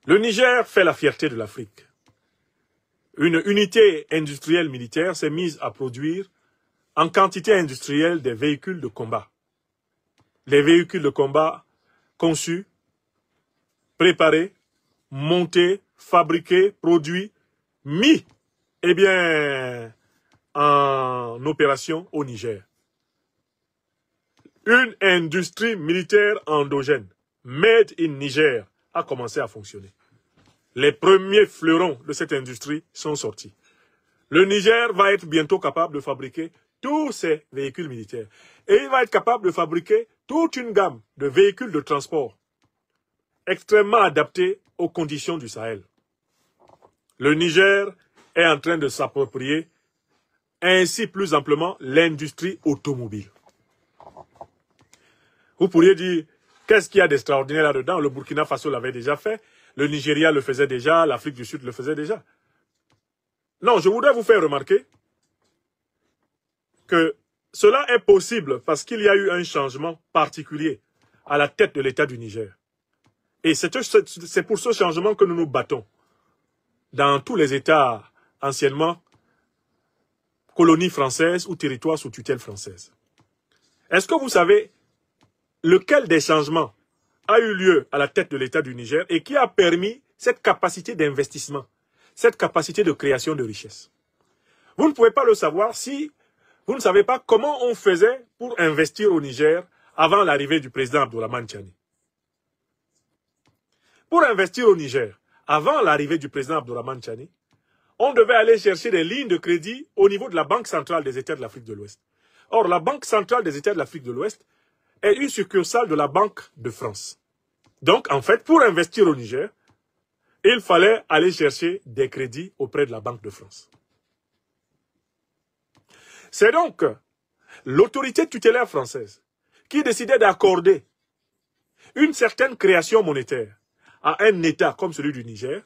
Le Niger fait la fierté de l'Afrique. Une unité industrielle militaire s'est mise à produire en quantité industrielle des véhicules de combat. Les véhicules de combat conçus, préparés, montés, fabriqués, produits, mis en opération au Niger. Une industrie militaire endogène, made in Niger, a commencé à fonctionner. Les premiers fleurons de cette industrie sont sortis. Le Niger va être bientôt capable de fabriquer tous ces véhicules militaires. Et il va être capable de fabriquer toute une gamme de véhicules de transport extrêmement adaptés aux conditions du Sahel. Le Niger est en train de s'approprier ainsi plus amplement l'industrie automobile. Vous pourriez dire, qu'est-ce qu'il y a d'extraordinaire là-dedans? Le Burkina Faso l'avait déjà fait, le Nigeria le faisait déjà, l'Afrique du Sud le faisait déjà. Non, je voudrais vous faire remarquer que cela est possible parce qu'il y a eu un changement particulier à la tête de l'État du Niger. Et c'est pour ce changement que nous nous battons dans tous les États anciennement colonies françaises ou territoires sous tutelle française. Est-ce que vous savez lequel des changements a eu lieu à la tête de l'État du Niger et qui a permis cette capacité d'investissement, cette capacité de création de richesse? Vous ne pouvez pas le savoir si vous ne savez pas comment on faisait pour investir au Niger avant l'arrivée du président Abdourahmane Tchani. Pour investir au Niger, avant l'arrivée du président Abdourahmane Tchani, on devait aller chercher des lignes de crédit au niveau de la Banque centrale des États de l'Afrique de l'Ouest. Or, la Banque centrale des États de l'Afrique de l'Ouest est une succursale de la Banque de France. Donc, en fait, pour investir au Niger, il fallait aller chercher des crédits auprès de la Banque de France. C'est donc l'autorité tutélaire française qui décidait d'accorder une certaine création monétaire à un État comme celui du Niger,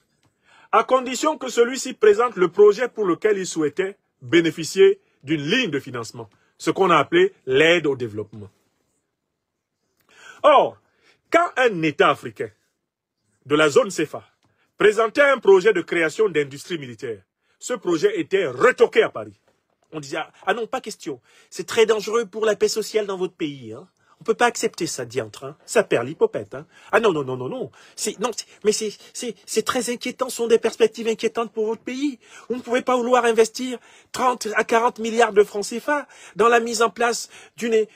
à condition que celui-ci présente le projet pour lequel il souhaitait bénéficier d'une ligne de financement, ce qu'on a appelé l'aide au développement. Or, quand un État africain de la zone CFA présentait un projet de création d'industrie militaire, ce projet était retoqué à Paris. On disait, ah non, pas question, c'est très dangereux pour la paix sociale dans votre pays. Hein. On ne peut pas accepter ça, diantre. Hein. Ça perd l'hypopète. Hein. Ah non, non, non, non, non. Mais c'est très inquiétant, ce sont des perspectives inquiétantes pour votre pays. Vous ne pouvez pas vouloir investir 30 à 40 milliards de francs CFA dans la mise en place d'une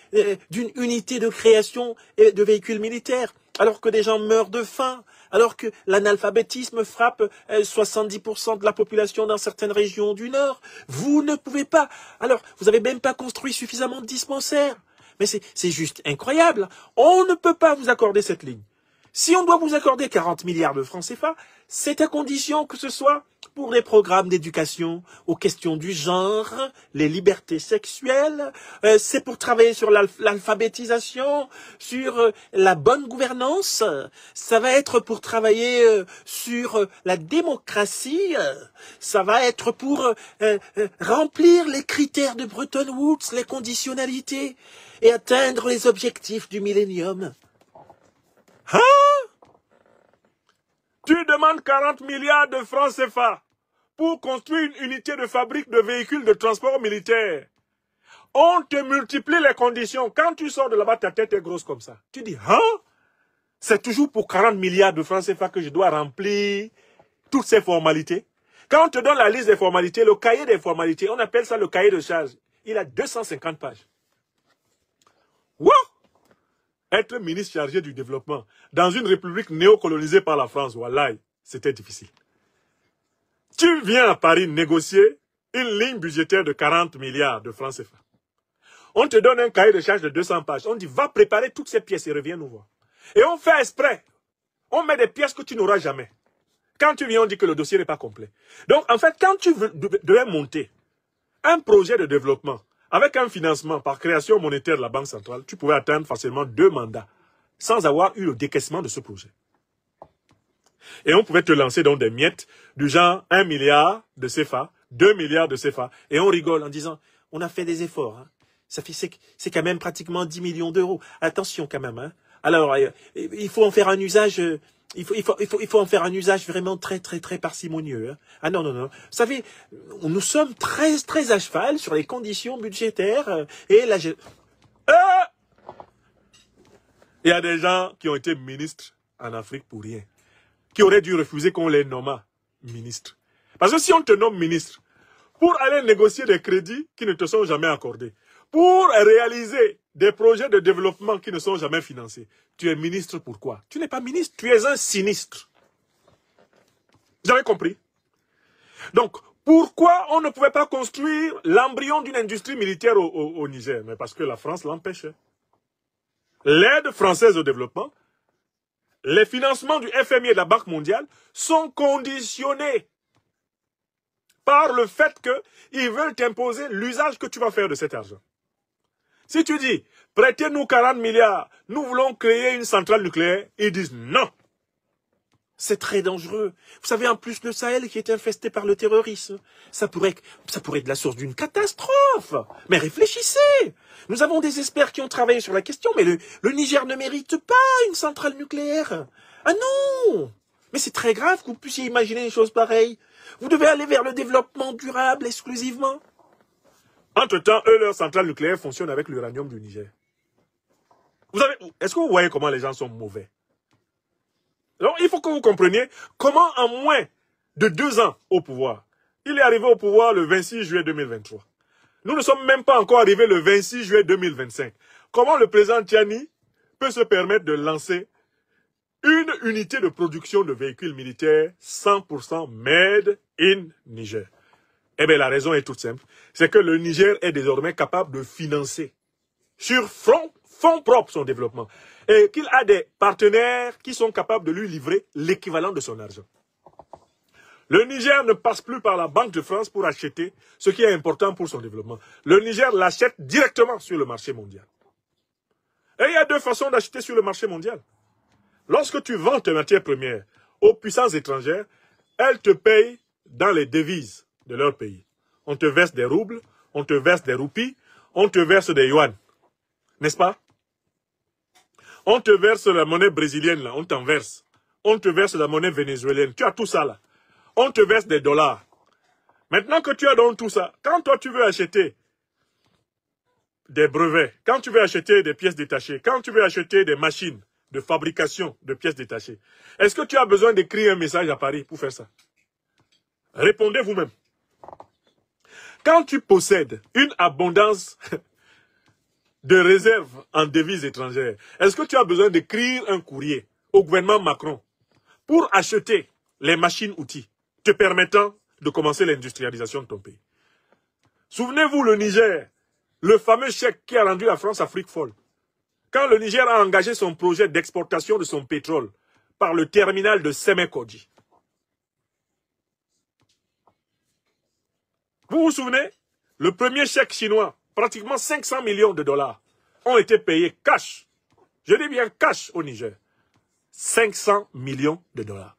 unité de création de véhicules militaires, alors que des gens meurent de faim, alors que l'analphabétisme frappe 70% de la population dans certaines régions du Nord. Vous ne pouvez pas. Alors, vous n'avez même pas construit suffisamment de dispensaires. Mais c'est juste incroyable. On ne peut pas vous accorder cette ligne. Si on doit vous accorder 40 milliards de francs CFA, c'est à condition que ce soit pour les programmes d'éducation aux questions du genre, les libertés sexuelles, c'est pour travailler sur l'alphabétisation, sur la bonne gouvernance, ça va être pour travailler sur la démocratie, ça va être pour remplir les critères de Bretton Woods, les conditionnalités, et atteindre les objectifs du millénium. Hein? Tu demandes 40 milliards de francs CFA pour construire une unité de fabrique de véhicules de transport militaire. On te multiplie les conditions. Quand tu sors de là-bas, ta tête est grosse comme ça. Tu dis, hein? C'est toujours pour 40 milliards de francs CFA que je dois remplir toutes ces formalités. Quand on te donne la liste des formalités, le cahier des formalités, on appelle ça le cahier de charge. Il a 250 pages. Wow! Être ministre chargé du développement dans une république néocolonisée par la France, wallahi, c'était difficile. Tu viens à Paris négocier une ligne budgétaire de 40 milliards de francs CFA. On te donne un cahier de charge de 200 pages. On dit, va préparer toutes ces pièces et reviens nous voir. Et on fait exprès. On met des pièces que tu n'auras jamais. Quand tu viens, on dit que le dossier n'est pas complet. Donc, en fait, quand tu devais monter un projet de développement avec un financement par création monétaire de la Banque centrale, tu pouvais atteindre facilement 2 mandats sans avoir eu le décaissement de ce projet. Et on pouvait te lancer dans des miettes du genre 1 milliard de CFA, 2 milliards de CFA. Et on rigole en disant, on a fait des efforts. Hein. C'est quand même pratiquement 10 millions d'euros. Attention quand même. Hein. Alors, il faut en faire un usage Il faut en faire un usage vraiment très parcimonieux. Hein. Ah non, non, non. Vous savez, nous sommes très à cheval sur les conditions budgétaires et la... Ah, il y a des gens qui ont été ministres en Afrique pour rien, qui auraient dû refuser qu'on les nomme ministres. Parce que si on te nomme ministre, pour aller négocier des crédits qui ne te sont jamais accordés, pour réaliser des projets de développement qui ne sont jamais financés, tu es ministre pourquoi? Tu n'es pas ministre, tu es un sinistre. Vous avez compris? Donc, pourquoi on ne pouvait pas construire l'embryon d'une industrie militaire au Niger? Mais parce que la France l'empêchait. L'aide française au développement, les financements du FMI et de la Banque mondiale sont conditionnés par le fait qu'ils veulent t'imposer l'usage que tu vas faire de cet argent. Si tu dis, prêtez-nous 40 milliards, nous voulons créer une centrale nucléaire, ils disent non. C'est très dangereux. Vous savez, en plus, le Sahel qui est infesté par le terrorisme, ça pourrait être la source d'une catastrophe. Mais réfléchissez. Nous avons des experts qui ont travaillé sur la question, mais le Niger ne mérite pas une centrale nucléaire. Ah non! Mais c'est très grave que vous puissiez imaginer une chose pareille. Vous devez aller vers le développement durable exclusivement. Entre-temps, eux, leur centrale nucléaire fonctionne avec l'uranium du Niger. Est-ce que vous voyez comment les gens sont mauvais? Alors, il faut que vous compreniez comment, en moins de 2 ans au pouvoir, il est arrivé au pouvoir le 26 juillet 2023. Nous ne sommes même pas encore arrivés le 26 juillet 2025. Comment le président Tiani peut se permettre de lancer une unité de production de véhicules militaires 100% made in Niger? Eh bien, la raison est toute simple. C'est que le Niger est désormais capable de financer sur fonds propres son développement. Et qu'il a des partenaires qui sont capables de lui livrer l'équivalent de son argent. Le Niger ne passe plus par la Banque de France pour acheter ce qui est important pour son développement. Le Niger l'achète directement sur le marché mondial. Et il y a 2 façons d'acheter sur le marché mondial. Lorsque tu vends tes matières premières aux puissances étrangères, elles te payent dans les devises de leur pays. On te verse des roubles, on te verse des roupies, on te verse des yuan. N'est-ce pas? On te verse la monnaie brésilienne, là, on t'en verse. On te verse la monnaie vénézuélienne. Tu as tout ça, là. On te verse des dollars. Maintenant que tu as donc tout ça, quand toi tu veux acheter des brevets, quand tu veux acheter des pièces détachées, quand tu veux acheter des machines de fabrication de pièces détachées, est-ce que tu as besoin d'écrire un message à Paris pour faire ça? Répondez vous-même. Quand tu possèdes une abondance de réserves en devises étrangères, est-ce que tu as besoin d'écrire un courrier au gouvernement Macron pour acheter les machines-outils te permettant de commencer l'industrialisation de ton pays? Souvenez-vous, le Niger, le fameux chèque qui a rendu la France Afrique folle. Quand le Niger a engagé son projet d'exportation de son pétrole par le terminal de Sémékodji. Vous vous souvenez? Le premier chèque chinois, pratiquement 500 millions de dollars, ont été payés cash. Je dis bien cash au Niger. 500 millions de dollars.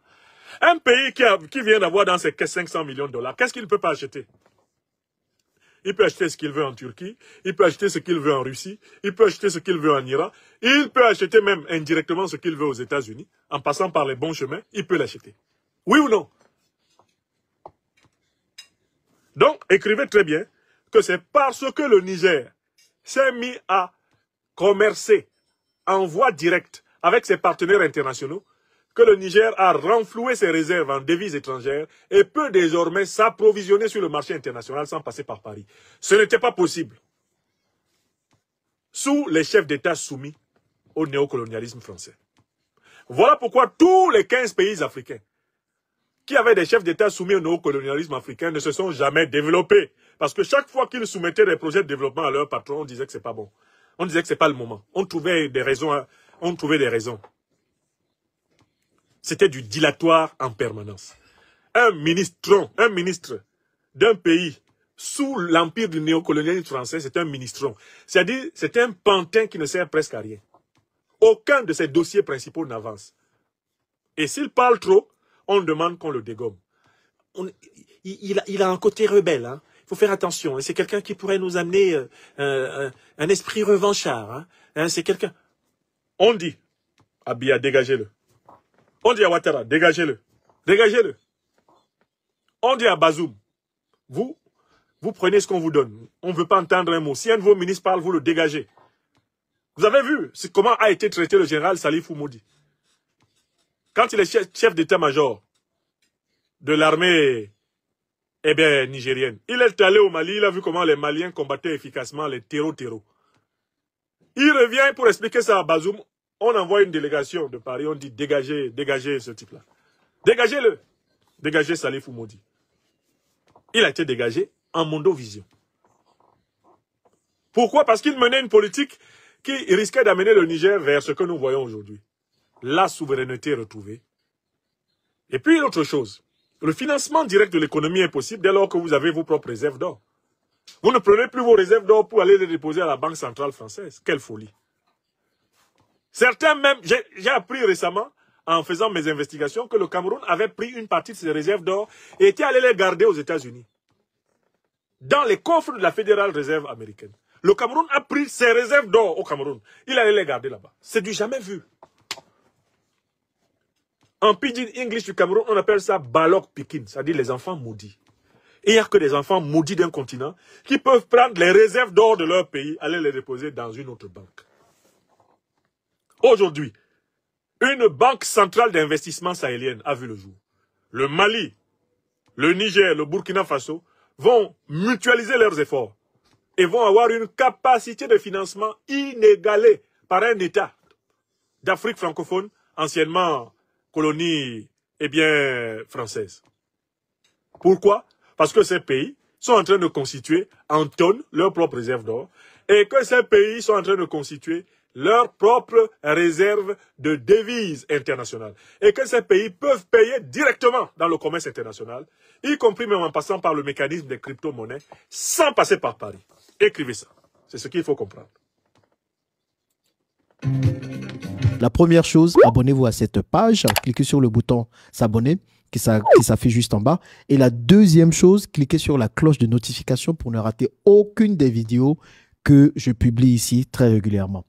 Un pays qui vient d'avoir dans ses caisses 500 millions de dollars, qu'est-ce qu'il ne peut pas acheter? Il peut acheter ce qu'il veut en Turquie, il peut acheter ce qu'il veut en Russie, il peut acheter ce qu'il veut en Iran, il peut acheter même indirectement ce qu'il veut aux États-Unis, en passant par les bons chemins, il peut l'acheter. Oui ou non? Donc, écrivez très bien que c'est parce que le Niger s'est mis à commercer en voie directe avec ses partenaires internationaux que le Niger a renfloué ses réserves en devises étrangères et peut désormais s'approvisionner sur le marché international sans passer par Paris. Ce n'était pas possible sous les chefs d'État soumis au néocolonialisme français. Voilà pourquoi tous les 15 pays africains qui avaient des chefs d'État soumis au néocolonialisme africain ne se sont jamais développés. Parce que chaque fois qu'ils soumettaient des projets de développement à leurs patrons, on disait que c'est pas bon. On disait que c'est pas le moment. On trouvait des raisons. C'était du dilatoire en permanence. Un ministre d'un pays sous l'empire du néocolonialisme français, c'est un ministron. C'est-à-dire, c'est un pantin qui ne sert presque à rien. Aucun de ses dossiers principaux n'avance. Et s'il parle trop, on demande qu'on le dégomme. Il a un côté rebelle, hein. Il faut faire attention. C'est quelqu'un qui pourrait nous amener un esprit revanchard. Hein. C'est quelqu'un... On dit, Abia, dégagez-le. On dit à Ouattara, dégagez-le. Dégagez-le. On dit à Bazoum, vous prenez ce qu'on vous donne. On ne veut pas entendre un mot. Si un de vos ministres parle, vous le dégagez. Vous avez vu comment a été traité le général Salifou Moudi. Quand il est chef d'état-major de l'armée nigérienne, il est allé au Mali, il a vu comment les Maliens combattaient efficacement les terreaux. Il revient pour expliquer ça à Bazoum. On envoie une délégation de Paris, on dit dégagez ce type-là. Dégagez-le. Dégagez Salifou Moudi. Il a été dégagé en mondovision. Pourquoi? Parce qu'il menait une politique qui risquait d'amener le Niger vers ce que nous voyons aujourd'hui. La souveraineté retrouvée. Et puis, autre chose. Le financement direct de l'économie est possible dès lors que vous avez vos propres réserves d'or. Vous ne prenez plus vos réserves d'or pour aller les déposer à la Banque centrale française. Quelle folie. Certains même, j'ai appris récemment, en faisant mes investigations, que le Cameroun avait pris une partie de ses réserves d'or et était allé les garder aux États-Unis. Dans les coffres de la Fédérale Réserve américaine. Le Cameroun a pris ses réserves d'or au Cameroun. Il allait les garder là-bas. C'est du jamais vu. En pidgin English du Cameroun, on appelle ça Balok Pikin, c'est-à-dire les enfants maudits. Et il n'y a que des enfants maudits d'un continent qui peuvent prendre les réserves d'or de leur pays, aller les déposer dans une autre banque. Aujourd'hui, une banque centrale d'investissement sahélienne a vu le jour. Le Mali, le Niger, le Burkina Faso vont mutualiser leurs efforts et vont avoir une capacité de financement inégalée par un État d'Afrique francophone, anciennement colonie française. Pourquoi? Parce que ces pays sont en train de constituer en tonnes leurs propres réserves d'or et que ces pays sont en train de constituer leurs propres réserves de devises internationales. Et que ces pays peuvent payer directement dans le commerce international, y compris même en passant par le mécanisme des crypto-monnaies, sans passer par Paris. Écrivez ça. C'est ce qu'il faut comprendre. La première chose, abonnez-vous à cette page, cliquez sur le bouton s'abonner qui s'affiche juste en bas. Et la deuxième chose, cliquez sur la cloche de notification pour ne rater aucune des vidéos que je publie ici très régulièrement.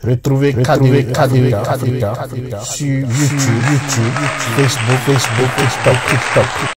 Retrouvez KDV Africa sur YouTube, Facebook, TikTok.